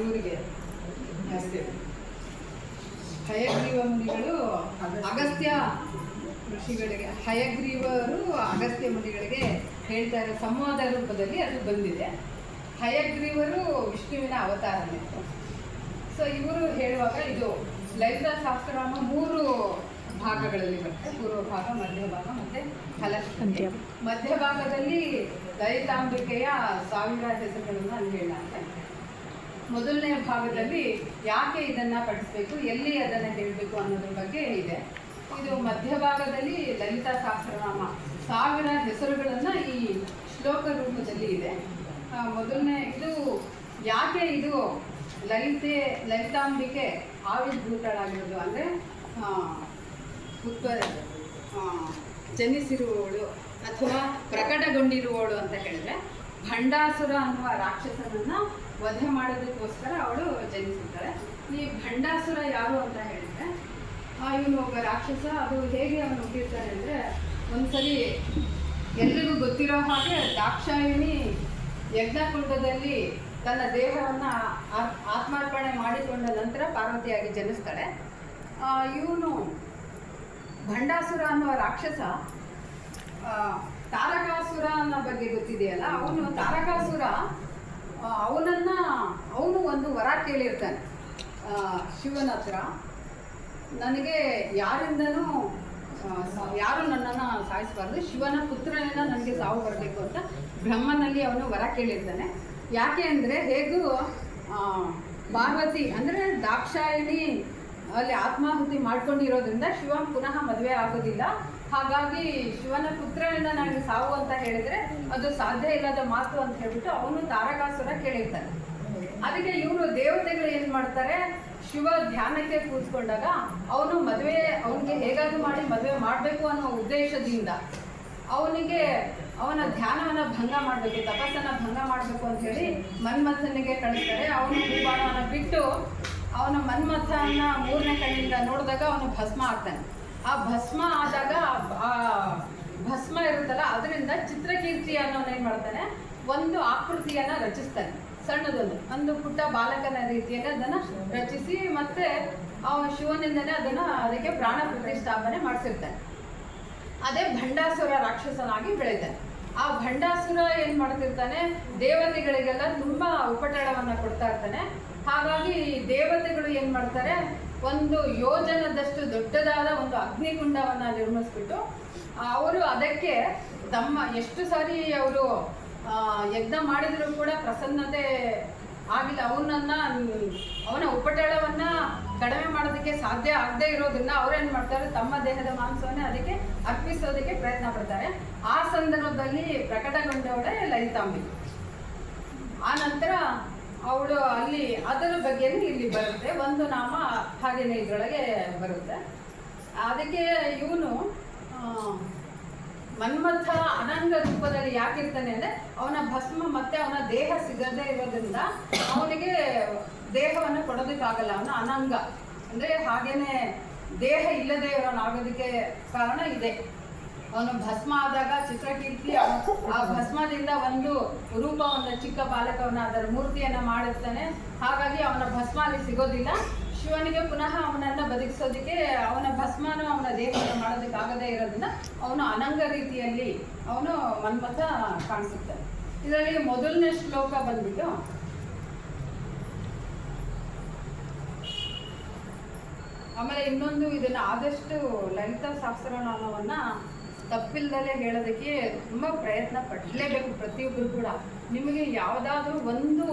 ಇವರಿಗೆ ಹಯಗ್ರೀವ ಮುನಿಗಳು ಅಗಸ್ತ್ಯ ಋಷಿಗಳಿಗೆ, ಹಯಗ್ರೀವರು ಅಗಸ್ತ್ಯ ಮುನಿಗಳಿಗೆ ಹೇಳ್ತಾ ಇರೋ ಸಂವಾದ ರೂಪದಲ್ಲಿ ಅದು ಬಂದಿದೆ. ಹಯಗ್ರೀವರು ವಿಷ್ಣುವಿನ ಅವತಾರನೇ. ಸೊ ಇವರು ಹೇಳುವಾಗ ಇದು ಲಲಿತಾ ಸಹಸ್ರನಾಮ 3 ಭಾಗಗಳಲ್ಲಿ ಬರುತ್ತೆ. ಪೂರ್ವ ಭಾಗ, ಮಧ್ಯಭಾಗ ಮತ್ತು ಫಲಶ್ರುತಿ. ಮಧ್ಯಭಾಗದಲ್ಲಿ ಲಲಿತಾಂಬಿಕೆಯ 1000 ಹೆಸರುಗಳನ್ನು ಅಲ್ಲಿ ಹೇಳಲಾಗಿದೆ. ಮೊದಲನೇ ಭಾಗದಲ್ಲಿ ಯಾಕೆ ಇದನ್ನು ಪಠಿಸಬೇಕು, ಎಲ್ಲಿ ಅದನ್ನು ಹೇಳಬೇಕು ಅನ್ನೋದ್ರ ಬಗ್ಗೆ ಇದೆ. ಇದು ಮಧ್ಯಭಾಗದಲ್ಲಿ ಲಲಿತಾ ಸಹಸ್ರನಾಮ 1000 ಹೆಸರುಗಳನ್ನು ಈ ಶ್ಲೋಕ ರೂಪದಲ್ಲಿ ಇದೆ. ಮೊದಲನೇ ಇದು ಯಾಕೆ ಇದು ಲಲಿತಾಂಬಿಕೆ ಆವಿರ್ಭೂತಳಾಗಿರೋದು ಅಂದರೆ ಜನಿಸಿರುವವಳು ಅಥವಾ ಪ್ರಕಟಗೊಂಡಿರುವವಳು ಅಂತ ಹೇಳಿದ್ರೆ, ಭಂಡಾಸುರ ಅನ್ನುವ ರಾಕ್ಷಸನನ್ನು ವಧೆ ಮಾಡೋದಕ್ಕೋಸ್ಕರ ಅವಳು ಜನಿಸಿರ್ತಾಳೆ. ಈ ಭಂಡಾಸುರ ಯಾರು ಅಂತ ಹೇಳಿದ್ರೆ, ಇವನು ಒಬ್ಬ ರಾಕ್ಷಸ. ಅದು ಹೇಗೆ ಅವನು ಹುಟ್ಟಿರ್ತಾನೆ ಅಂದರೆ, ಒಂದ್ಸರಿ ಎಲ್ರಿಗೂ ಗೊತ್ತಿರೋ ಹಾಗೆ ದಾಕ್ಷಾಯಿಣಿ ಯಜ್ಞಕುಂಡದಲ್ಲಿ ತನ್ನ ದೇಹವನ್ನು ಆತ್ಮಾರ್ಪಣೆ ಮಾಡಿಕೊಂಡ ನಂತರ ಪಾರ್ವತಿಯಾಗಿ ಜನಿಸ್ತಾಳೆ. ಇವನು ಭಂಡಾಸುರ ಅನ್ನುವ ರಾಕ್ಷಸ ತಾರಕಾಸುರ ಅನ್ನೋ ಬಗ್ಗೆ ಗೊತ್ತಿದೆಯಲ್ಲ, ಅವನು ತಾರಕಾಸುರ ಅವನು ಒಂದು ವರ ಕೇಳಿರ್ತಾನೆ ಶಿವನ ಹತ್ರ. ನನಗೆ ಯಾರಿಂದನೂ ಯಾರು ನನ್ನನ್ನು ಸಾಯಿಸಬಾರ್ದು, ಶಿವನ ಪುತ್ರನಿಂದ ನನಗೆ ಸಾವು ಬರಬೇಕು ಅಂತ ಬ್ರಹ್ಮನಲ್ಲಿ ಅವನು ವರ ಕೇಳಿರ್ತಾನೆ. ಯಾಕೆ ಅಂದರೆ, ಹೇಗೂ ಪಾರ್ವತಿ ಅಂದರೆ ದಾಕ್ಷಾಯಿಣಿ ಅಲ್ಲಿ ಆತ್ಮಾಹುತಿ ಮಾಡ್ಕೊಂಡಿರೋದ್ರಿಂದ ಶಿವ ಪುನಃ ಮದುವೆ ಆಗೋದಿಲ್ಲ. ಹಾಗಾಗಿ ಶಿವನ ಪುತ್ರನಿಂದ ನನಗೆ ಸಾವು ಅಂತ ಹೇಳಿದರೆ ಅದು ಸಾಧ್ಯ ಇಲ್ಲದ ಮಾತು ಅಂತ ಹೇಳ್ಬಿಟ್ಟು ಅವನು ತಾರಕಾಸುರ ಕೇಳಿರ್ತಾನೆ. ಅದಕ್ಕೆ ಇವರು ದೇವತೆಗಳು ಏನು ಮಾಡ್ತಾರೆ, ಶಿವ ಧ್ಯಾನಕ್ಕೆ ಕೂತ್ಕೊಂಡಾಗ ಅವನಿಗೆ ಹೇಗಾದರೂ ಮಾಡಿ ಮದುವೆ ಮಾಡಬೇಕು ಅನ್ನೋ ಉದ್ದೇಶದಿಂದ ಅವನ ಧ್ಯಾನವನ್ನು ಭಂಗ ಮಾಡಬೇಕು, ತಪಸ್ಸನ್ನು ಭಂಗ ಮಾಡಬೇಕು ಅಂತ ಹೇಳಿ ಮನ್ಮಥನಿಗೆ ಕಳಿಸ್ತಾರೆ. ಅವನು ಭೂಬಾಣವನ್ನು ಬಿಟ್ಟು ಅವನ ಮನ್ಮಥನ 3ನೇ ಕಣ್ಣಿಂದ ನೋಡಿದಾಗ ಅವನು ಭಸ್ಮ ಆಗ್ತಾನೆ. ಆ ಭಸ್ಮ ಆದಾಗ ಆ ಭಸ್ಮ ಇರುತ್ತಲ್ಲ, ಅದರಿಂದ ಚಿತ್ರಕೀರ್ತಿ ಅನ್ನೋನು ಏನು ಮಾಡ್ತಾನೆ, ಒಂದು ಆಕೃತಿಯನ್ನು ರಚಿಸ್ತಾನೆ. ಒಂದು ಪುಟ್ಟ ಬಾಲಕನ ರೀತಿಯಲ್ಲಿ ಅದನ್ನು ರಚಿಸಿ ಮತ್ತೆ ಶಿವನಿಂದನೇ ಅದಕ್ಕೆ ಪ್ರಾಣ ಪ್ರತಿಷ್ಠಾಪನೆ ಮಾಡಿಸಿರ್ತಾನೆ. ಅದೇ ಭಂಡಾಸುರ ರಾಕ್ಷಸನಾಗಿ ಬೆಳೀತಾನೆ. ಆ ಭಂಡಾಸುರ ಏನು ಮಾಡ್ತಿರ್ತಾನೆ, ದೇವತೆಗಳಿಗೆಲ್ಲ ತುಂಬ ಉಪಟಳವನ್ನು ಕೊಡ್ತಾ ಇರ್ತಾನೆ. ಹಾಗಾಗಿ ದೇವತೆಗಳು ಏನು ಮಾಡ್ತಾರೆ, ಒಂದು ಯೋಜನದಷ್ಟು ದೊಡ್ಡದಾದ ಒಂದು ಅಗ್ನಿಕುಂಡವನ್ನು ನಿರ್ಮಿಸ್ಬಿಟ್ಟು ಅವರು ಅದಕ್ಕೆ ಎಷ್ಟು ಸಾರಿ ಅವರು ಯಜ್ಞ ಮಾಡಿದರೂ ಕೂಡ ಪ್ರಸನ್ನತೆ ಆಗಿಲ್ಲ. ಅವನ ಉಪಟಳವನ್ನು ಕಡಿಮೆ ಮಾಡೋದಕ್ಕೆ ಸಾಧ್ಯ ಆಗದೆ ಇರೋದ್ರಿಂದ ಅವ್ರೇನು ಮಾಡ್ತಾರೆ, ತಮ್ಮ ದೇಹದ ಮಾಂಸವನ್ನೇ ಅದಕ್ಕೆ ಅರ್ಪಿಸೋದಕ್ಕೆ ಪ್ರಯತ್ನ ಪಡ್ತಾರೆ. ಆ ಸಂದರ್ಭದಲ್ಲಿ ಪ್ರಕಟಗೊಂಡವಳೆ ಲಲಿತಾಂಬಿಕೆ. ಆ ನಂತರ ಅವಳು ಅಲ್ಲಿ ಅದರ ಬಗ್ಗೆ ಇಲ್ಲಿ ಬರುತ್ತೆ, ಒಂದು ನಾಮ ಹಾಗೇನೆ ಇದರೊಳಗೆ ಬರುತ್ತೆ. ಅದಕ್ಕೆ ಇವನು ಮನ್ಮಥ ಅನಂಗ ರೂಪದಲ್ಲಿ ಯಾಕಿರ್ತಾನೆ ಅಂದರೆ, ಅವನ ಭಸ್ಮ ಮತ್ತೆ ಅವನ ದೇಹ ಸಿಗದೇ ಇರೋದ್ರಿಂದ ಅವನಿಗೆ ದೇಹವನ್ನು ಕೊಡೋದಕ್ಕಾಗಲ್ಲ. ಅವನ ಅನಂಗ ಅಂದರೆ ಹಾಗೇನೆ ದೇಹ ಇಲ್ಲದೆ ಇರೋನಾಗೋದಕ್ಕೆ ಕಾರಣ ಇದೆ. ಅವನು ಭಸ್ಮ ಆದಾಗ ಚಿತ್ರಕೀರ್ತಿ ಆ ಭಸ್ಮದಿಂದ ಒಂದು ಚಿಕ್ಕ ಬಾಲಕವನ್ನ ಅದರ ಮೂರ್ತಿಯನ್ನು ಮಾಡಿರ್ತಾನೆ. ಹಾಗಾಗಿ ಅವನ ಭಸ್ಮ ಅಲ್ಲಿ ಸಿಗೋದಿಲ್ಲ. ಶಿವನಿಗೆ ಪುನಃ ಅವನನ್ನು ಬದುಕಿಸೋದಕ್ಕೆ ಅವನ ಭಸ್ಮನು ಅವನ ದೇಹವನ್ನು ಮಾಡೋದಕ್ಕಾಗದೇ ಇರೋದ್ರಿಂದ ಅವನು ಅನಂಗ ರೀತಿಯಲ್ಲಿ ಅವನು ಮನ್ಮಥ ಕಾಣಿಸುತ್ತಾನೆ. ಇದರಲ್ಲಿ ಮೊದಲನೇ ಶ್ಲೋಕ ಬಂದ್ಬಿಟ್ಟು, ಆಮೇಲೆ ಇನ್ನೊಂದು, ಇದನ್ನು ಆದಷ್ಟು ಲಲಿತಾ ಸಹಸ್ರನಾಮವನ್ನು ತಪ್ಪಿಲ್ಲದಲ್ಲೇ ಹೇಳೋದಕ್ಕೆ ತುಂಬ ಪ್ರಯತ್ನ ಪಡಲೇಬೇಕು ಪ್ರತಿಯೊಬ್ಬರು ಕೂಡ. ನಿಮಗೆ ಯಾವುದಾದ್ರೂ ಒಂದು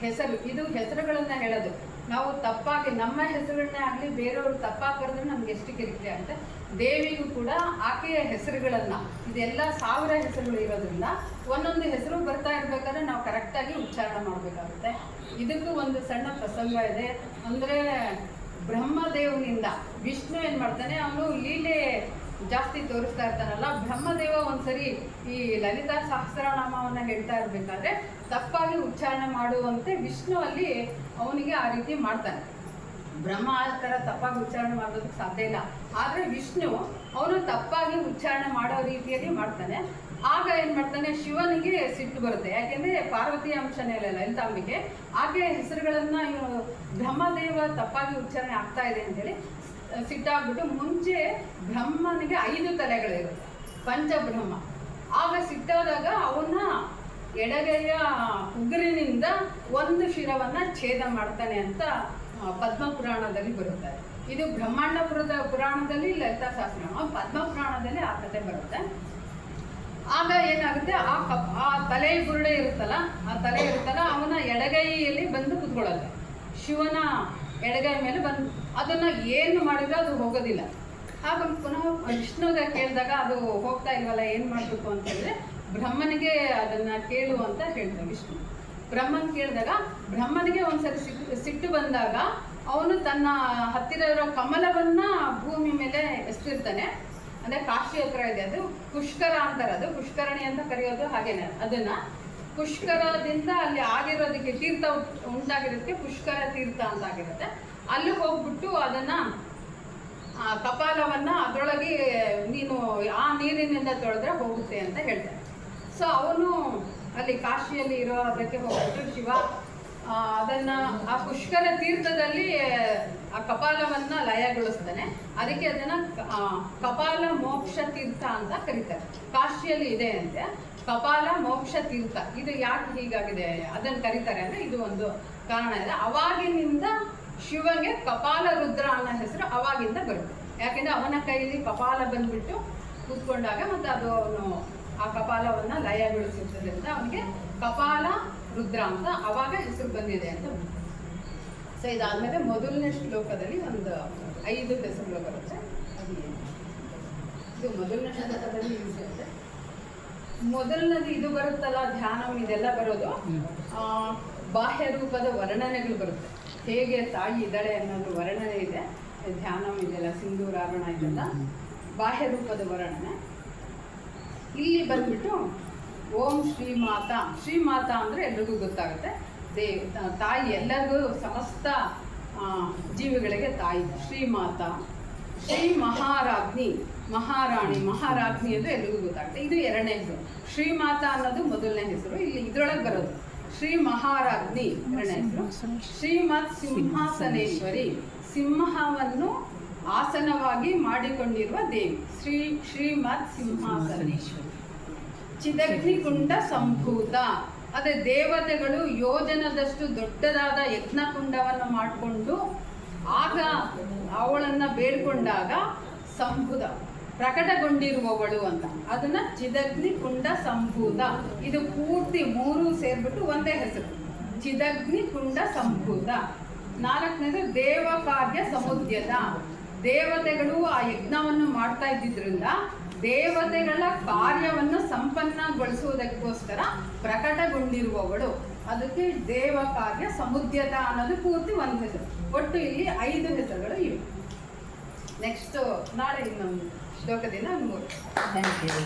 ಹೆಸರು, ಇದು ಹೆಸರುಗಳನ್ನು ಹೇಳೋದು, ನಾವು ತಪ್ಪಾಗಿ ನಮ್ಮ ಹೆಸರುಗಳನ್ನೇ ಆಗಲಿ ಬೇರೆಯವರು ತಪ್ಪಾಗಿ ಕರೆದ್ರೆ ನಮ್ಗೆ ಎಷ್ಟು ಕಿರಿಕಿರಿ ಅಂತ. ದೇವಿಗೂ ಕೂಡ ಆಕೆಯ ಹೆಸರುಗಳನ್ನು, ಇದೆಲ್ಲ 1000 ಹೆಸರುಗಳು ಇರೋದ್ರಿಂದ ಒಂದೊಂದು ಹೆಸರು ಬರ್ತಾ ಇರಬೇಕಾದ್ರೆ ನಾವು ಕರೆಕ್ಟಾಗಿ ಉಚ್ಚಾರಣೆ ಮಾಡಬೇಕಾಗುತ್ತೆ. ಇದಕ್ಕೂ ಒಂದು ಸಣ್ಣ ಪ್ರಸಂಗ ಇದೆ. ಅಂದರೆ ಬ್ರಹ್ಮದೇವನಿಂದ ವಿಷ್ಣು ಏನು ಮಾಡ್ತಾನೆ, ಅವನು ಲೀಲೆ ಜಾಸ್ತಿ ತೋರಿಸ್ತಾ ಇರ್ತಾನಲ್ಲ. ಬ್ರಹ್ಮದೇವ ಒಂದ್ಸರಿ ಈ ಲಲಿತಾ ಸಹಸ್ರನಾಮವನ್ನು ಹೇಳ್ತಾ ಇರಬೇಕಾದ್ರೆ ತಪ್ಪಾಗಿ ಉಚ್ಚಾರಣೆ ಮಾಡುವಂತೆ ವಿಷ್ಣು ಅಲ್ಲಿ ಅವನಿಗೆ ಆ ರೀತಿ ಮಾಡ್ತಾನೆ. ಬ್ರಹ್ಮ ಆ ಥರ ತಪ್ಪಾಗಿ ಉಚ್ಚಾರಣೆ ಮಾಡೋದಕ್ಕೆ ಸಾಧ್ಯ ಇಲ್ಲ. ಆದರೆ ವಿಷ್ಣು ಅವನು ತಪ್ಪಾಗಿ ಉಚ್ಚಾರಣೆ ಮಾಡೋ ರೀತಿಯಲ್ಲಿ ಮಾಡ್ತಾನೆ. ಆಗ ಏನ್ ಮಾಡ್ತಾನೆ, ಶಿವನಿಗೆ ಸಿಟ್ಟು ಬರುತ್ತೆ. ಯಾಕೆಂದ್ರೆ ಪಾರ್ವತಿ ಅಂಶನೇ ಅಲ್ಲ ಲಲಿತಾಂಬಿಕೆ. ಆಕೆ ಹೆಸರುಗಳನ್ನ ಇವನು ಬ್ರಹ್ಮದೇವ ತಪ್ಪಾಗಿ ಉಚ್ಚಾರಣೆ ಆಗ್ತಾ ಇದೆ ಅಂತೇಳಿ ಸಿಟ್ಟಾಗ್ಬಿಟ್ಟು, ಮುಂಚೆ ಬ್ರಹ್ಮನಿಗೆ 5 ತಲೆಗಳಿರುತ್ತೆ, ಪಂಚಬ್ರಹ್ಮ. ಆಗ ಸಿಟ್ಟಾದಾಗ ಅವನ ಎಡಗೈಯ ಉಗುರಿನಿಂದ 1 ಶಿರವನ್ನ ಛೇದ ಮಾಡ್ತಾನೆ ಅಂತ ಪದ್ಮ ಪುರಾಣದಲ್ಲಿ ಬರುತ್ತೆ. ಇದು ಬ್ರಹ್ಮಾಂಡ ಪುರಾಣದಲ್ಲಿ ಲಲಿತಾ ಸಹಸ್ರನಾಮ, ಪದ್ಮ ಪುರಾಣದಲ್ಲಿ ಆ ಕಥೆ ಬರುತ್ತೆ. ಆಗ ಏನಾಗುತ್ತೆ, ಆ ತಲೆ ಬುರುಡೆ ಇರುತ್ತಲ್ಲ, ಅವನ ಎಡಗೈಯಲ್ಲಿ ಬಂದು ಕುತ್ಕೊಳ್ಳೋದು, ಶಿವನ ಎಡಗೈ ಮೇಲೆ ಬಂದು ಅದನ್ನ ಏನು ಮಾಡಿದ್ರೆ ಅದು ಹೋಗೋದಿಲ್ಲ. ಆಗ ಪುನಃ ವಿಷ್ಣುಗೆ ಕೇಳಿದಾಗ ಅದು ಹೋಗ್ತಾ ಇಲ್ವಲ್ಲ, ಏನು ಮಾಡಬೇಕು ಅಂತ ಹೇಳಿದ್ರೆ ಬ್ರಹ್ಮನಿಗೆ ಅದನ್ನ ಕೇಳು ಅಂತ ಹೇಳ್ತಾರೆ ವಿಷ್ಣು. ಬ್ರಹ್ಮನ್ ಕೇಳಿದಾಗ ಬ್ರಹ್ಮನಿಗೆ ಒಂದ್ಸರಿ ಸಿಟ್ಟು ಬಂದಾಗ ಅವನು ತನ್ನ ಹತ್ತಿರ ಇರೋ ಕಮಲವನ್ನ ಭೂಮಿ ಮೇಲೆ ಎಸ್ತಿರ್ತಾನೆ. ಅಂದ್ರೆ ಕಾಶಿ ಹತ್ರ ಇದೆ, ಅದು ಪುಷ್ಕರ ಅಂತಾರೆ, ಅದು ಪುಷ್ಕರಣಿ ಅಂತ ಕರೆಯೋದು. ಹಾಗೇನೆ ಅದನ್ನ ಪುಷ್ಕರದಿಂದ ಅಲ್ಲಿ ಆಗಿರೋದಕ್ಕೆ ತೀರ್ಥ ಉಂಟಾಗಿರೋದಕ್ಕೆ ಪುಷ್ಕರ ತೀರ್ಥ ಅಂತ ಆಗಿರುತ್ತೆ. ಅಲ್ಲಿ ಹೋಗ್ಬಿಟ್ಟು ಅದನ್ನ ಕಪಾಲವನ್ನ ಅದರೊಳಗೆ ನೀನು ಆ ನೀರಿನಿಂದ ತೊಳೆದ್ರೆ ಹೋಗುತ್ತೆ ಅಂತ ಹೇಳ್ತಾನೆ. ಸೊ ಅವನು ಅಲ್ಲಿ ಕಾಶಿಯಲ್ಲಿ ಇರೋ ಅದಕ್ಕೆ ಹೋಗ್ಬಿಟ್ಟು ಶಿವ ಅದನ್ನ ಆ ಪುಷ್ಕರ ತೀರ್ಥದಲ್ಲಿ ಆ ಕಪಾಲವನ್ನ ಲಯಗೊಳಿಸ್ತಾನೆ. ಅದಕ್ಕೆ ಅದನ್ನ ಕಪಾಲ ಮೋಕ್ಷ ತೀರ್ಥ ಅಂತ ಕರೀತಾರೆ. ಕಾಶಿಯಲ್ಲಿ ಇದೆ ಅಂತೆ ಕಪಾಲ ಮೋಕ್ಷ ತೀರ್ಥ. ಇದು ಯಾಕೆ ಹೀಗಾಗಿದೆ ಅದನ್ನ ಕರೀತಾರೆ ಅಂದ್ರೆ ಇದು ಒಂದು ಕಾರಣ ಇದೆ. ಅವಾಗಿನಿಂದ ಶಿವಗೆ ಕಪಾಲ ರುದ್ರ ಅನ್ನೋ ಹೆಸರು ಅವಾಗಿಂದ ಬರುತ್ತೆ. ಯಾಕೆಂದ್ರೆ ಅವನ ಕೈಯಲ್ಲಿ ಕಪಾಲ ಬಂದ್ಬಿಟ್ಟು ಕೂತ್ಕೊಂಡಾಗ ಮತ್ತೆ ಅದು ಅವನು ಆ ಕಪಾಲವನ್ನ ಲಯಗೊಳಿಸಿದ್ದರಿಂದ ಅವನಿಗೆ ಕಪಾಲ ರುದ್ರ ಅಂತ ಅವಾಗ ಹೆಸರು ಬಂದಿದೆ ಅಂತ. ಸೊ ಇದಾದ್ಮೇಲೆ ಮೊದಲನೇ ಶ್ಲೋಕದಲ್ಲಿ ಒಂದು 5 ಹೆಸರುಗಳು ಬರುತ್ತೆ. ಇದು ಮೊದಲನೇ ಶ್ಲೋಕದಲ್ಲಿ ಯೂಸ್ ಆಗುತ್ತೆ. ಮೊದಲನೇದು ಇದು ಬರುತ್ತಲ್ಲ, ಧ್ಯಾನಂ, ಇದೆಲ್ಲ ಬರೋದು ಬಾಹ್ಯ ರೂಪದ ವರ್ಣನೆಗಳು ಬರುತ್ತೆ. ಹೇಗೆ ತಾಯಿ ಇದ್ದಾಳೆ ಅನ್ನೋದು ವರ್ಣನೆ ಇದೆ. ಧ್ಯಾನಂ ಇದೆಲ್ಲ, ಸಿಂಧೂರಾರಣ ಇದೆಲ್ಲ ಬಾಹ್ಯ ರೂಪದ ವರ್ಣನೆ. ಇಲ್ಲಿ ಬಂದ್ಬಿಟ್ಟು ಓಂ ಶ್ರೀಮಾತಾ. ಶ್ರೀಮಾತಾ ಅಂದರೆ ಎಲ್ರಿಗೂ ಗೊತ್ತಾಗುತ್ತೆ, ತಾಯಿ, ಎಲ್ಲರಿಗೂ ಸಮಸ್ತ ಜೀವಿಗಳಿಗೆ ತಾಯಿ ಶ್ರೀಮಾತಾ. ಶ್ರೀ ಮಹಾರಾಜ್ಞಿ, ಮಹಾರಾಣಿ, ಮಹಾರಾಜ್ಞಿ ಅಂದರೆ ಎಲ್ರಿಗೂ ಗೊತ್ತಾಗುತ್ತೆ. ಇದು 2ನೇ ಹೆಸರು. ಶ್ರೀಮಾತಾ ಅನ್ನೋದು ಮೊದಲನೇ ಹೆಸರು. ಇಲ್ಲಿ ಇದ್ರೊಳಗೆ ಬರೋದು ಶ್ರೀ ಮಹಾರಾಜ್ಞಿ 2ನೇ ಹೆಸರು. ಶ್ರೀಮತ್ ಸಿಂಹಾಸನೇಶ್ವರಿ, ಸಿಂಹವನ್ನು ಆಸನವಾಗಿ ಮಾಡಿಕೊಂಡಿರುವ ದೇವಿ ಶ್ರೀಮತ್ ಸಿಂಹಾಸನೇಶ್ವರಿ. ಚಿದಗ್ನಿಕುಂಡ ಸಂಭೂತ, ಅದೇ ದೇವತೆಗಳು ಯೋಜನದಷ್ಟು ದೊಡ್ಡದಾದ ಯಜ್ಞಕುಂಡವನ್ನು ಮಾಡಿಕೊಂಡು ಆಗ ಅವಳನ್ನ ಬೇಡ್ಕೊಂಡಾಗ ಸಂಭೂತ ಪ್ರಕಟಗೊಂಡಿರುವವಳು ಅಂತ, ಅದನ್ನ ಚಿದಗ್ನಿಕುಂಡ ಸಂಭೂತ. ಇದು ಪೂರ್ತಿ 3 ಸೇರ್ಬಿಟ್ಟು ಒಂದೇ ಹೆಸರು, ಚಿದಗ್ನಿಕುಂಡ ಸಂಭೂತ. 4ನೇದು ದೇವ ಕಾರ್ಯ ಸಮುದ್ಯತ. ದೇವತೆಗಳು ಆ ಯಜ್ಞವನ್ನು ಮಾಡ್ತಾ ಇದ್ದಿದ್ರಿಂದ ದೇವತೆಗಳ ಕಾರ್ಯವನ್ನು ಸಂಪನ್ನಗೊಳಿಸುವುದಕ್ಕೋಸ್ಕರ ಪ್ರಕಟಗೊಂಡಿರುವವಳು, ಅದಕ್ಕೆ ದೇವ ಕಾರ್ಯ ಸಮುದ್ಯತ ಅನ್ನೋದು ಪೂರ್ತಿ ಒಂದು ಹೆಸರು. ಒಟ್ಟು ಇಲ್ಲಿ 5 ಹೆಸರುಗಳು ಇವೆ. ನೆಕ್ಸ್ಟ್ ನಾಳೆ ಇನ್ನೊಂದು ಶ್ಲೋಕದಿಂದ 3. Thank you.